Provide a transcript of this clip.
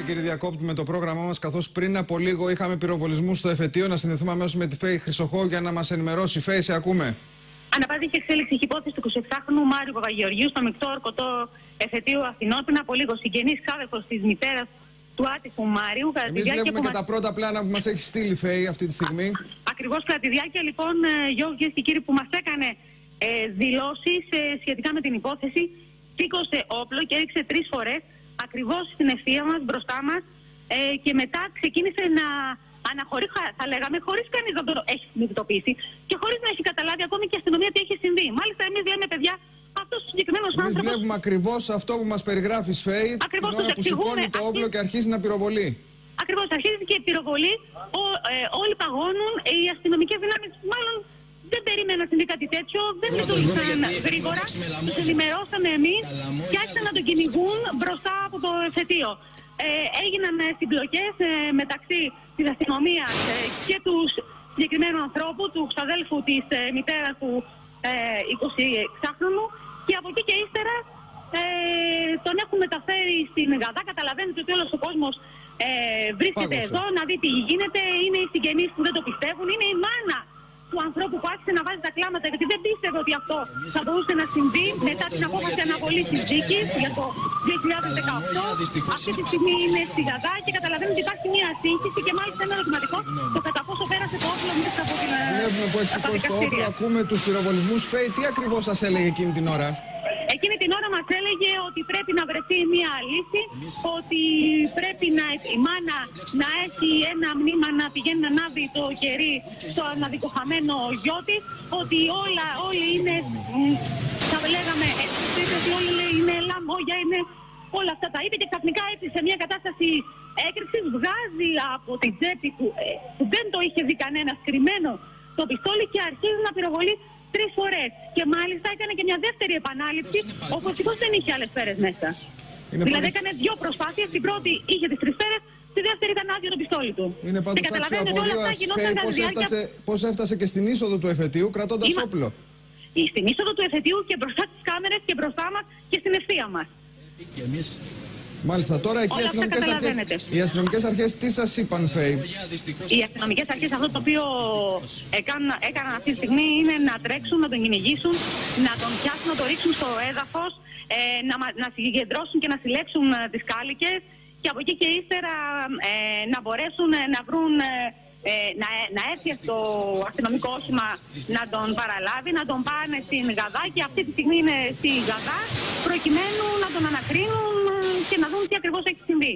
Κύριε Διακόπτη, με το πρόγραμμά μας, καθώς πριν από λίγο είχαμε πυροβολισμούς στο εφετείο, να συνδεθούμε αμέσως με τη Φέη Χρυσοχώου για να μας ενημερώσει. Φέη, σε ακούμε. Αναπάντησε εξέλιξη η υπόθεση του 26χρονου Μάριου Παπαγεωργίου στο μεικτό ορκωτό εφετείο Αθηνών. Πριν από λίγο, συγγενής ξάδερφος της μητέρας του άτυχου Μάριου. Εμείς βλέπουμε και τα πρώτα πλάνα που μας έχει στείλει, Φέη, αυτή τη στιγμή. Ακριβώς κατά τη διάρκεια, λοιπόν, Γιώργη και κύριοι, που μας έκανε δηλώσεις σχετικά με την υπόθεση, σήκωσε όπλο και έριξε 3 φορές ακριβώς στην ευθεία μας, μπροστά μας, και μετά ξεκίνησε να αναχωρεί, θα λέγαμε, χωρίς κανείς να το έχει συνειδητοποιήσει και χωρίς να έχει καταλάβει ακόμη και η αστυνομία τι έχει συμβεί. Μάλιστα, εμείς λέμε, παιδιά, αυτός ο συγκεκριμένος άνθρωπος. Εμείς βλέπουμε ακριβώς αυτό που μας περιγράφει, Φέη, την ώρα που σηκώνει το όπλο και αρχίζει να πυροβολεί. Ακριβώς, αρχίζει και πυροβολεί. Όλοι παγώνουν. Οι αστυνομικές δυνάμεις, μάλλον, δεν περίμεναν να συμβεί κάτι τέτοιο, δεν λειτουργήσαν γρήγορα. Τους ενημερώσαμε εμείς και άρχισαν να τον κυνηγούν μπροστά από το εφετείο. Έγιναν συμπλοκές μεταξύ της αστυνομίας και του συγκεκριμένου ανθρώπου, του ξαδέλφου της μητέρας του 26χρονου, και από εκεί και ύστερα τον έχουν μεταφέρει στην Γαδά. Καταλαβαίνετε ότι όλος ο κόσμος βρίσκεται εδώ να δει τι γίνεται. Είναι οι συγγενείς που δεν το πιστεύουν, είναι η μάνα του ανθρώπου που άρχισε να βάζει τα κλάματα, γιατί δεν πίστευε ότι αυτό θα μπορούσε να συμβεί μετά την απόφαση αναβολής της δίκης για το 2018. Αυτή τη στιγμή είναι στη Γαδά και καταλαβαίνετε ότι υπάρχει μια σύγχυση και μάλιστα ένα ερωτηματικό το κατά πόσο πέρασε το όπλο μέσα από την. Βλέπουμε που έχει σηκώσει το όπλο, ακούμε τους πυροβολισμούς. Φέη, τι ακριβώς σας έλεγε εκείνη την ώρα? Εκείνη την ώρα μας έλεγε ότι πρέπει να βρεθεί μια λύση, ότι πρέπει η μάνα να έχει ένα μνήμα να πηγαίνει να ανάβει το κερί στο αναδικοχαμένο γιο της, ότι όλοι είναι, θα λέγαμε, ότι όλοι είναι λαμόγια, είναι όλα αυτά τα είπε, και ξαφνικά έτσι σε μια κατάσταση έκρηξης βγάζει από την τσέπη του, που δεν το είχε δει κανένας, κρυμμένο το πιστόλι και αρχίζει να πυροβολεί 3 φορές. Και μάλιστα έκανε και μια δεύτερη επανάληψη, όπου ευτυχώς δεν είχε άλλες σφαίρες μέσα. Δηλαδή έκανε 2 προσπάθειες. Την πρώτη είχε τις 3 σφαίρες, τη δεύτερη ήταν άδειο το πιστόλι του. Είναι πάντως αξιοπορία πώς έφτασε και στην είσοδο του εφετείου κρατώντας όπλο. Στην είσοδο του εφετείου και μπροστά στις κάμερες και μπροστά μας και στην ευθεία μας. Μάλιστα, τώρα εκεί οι αστυνομικές αρχές τι σας είπαν, Φέη? Οι αστυνομικές αρχές αυτό το οποίο έκαναν αυτή τη στιγμή είναι να τρέξουν, να τον κυνηγήσουν, να τον πιάσουν, να τον ρίξουν στο έδαφος, να συγκεντρώσουν και να συλλέξουν τις κάλικες και από εκεί και ύστερα να μπορέσουν να βρουν, να έρθει στο αστυνομικό όχημα να τον παραλάβει, να τον πάνε στην Γαδά, και αυτή τη στιγμή είναι στη Γαδά προκειμένου να τον ανακρίνουν και να δουν τι ακριβώς έχει συμβεί.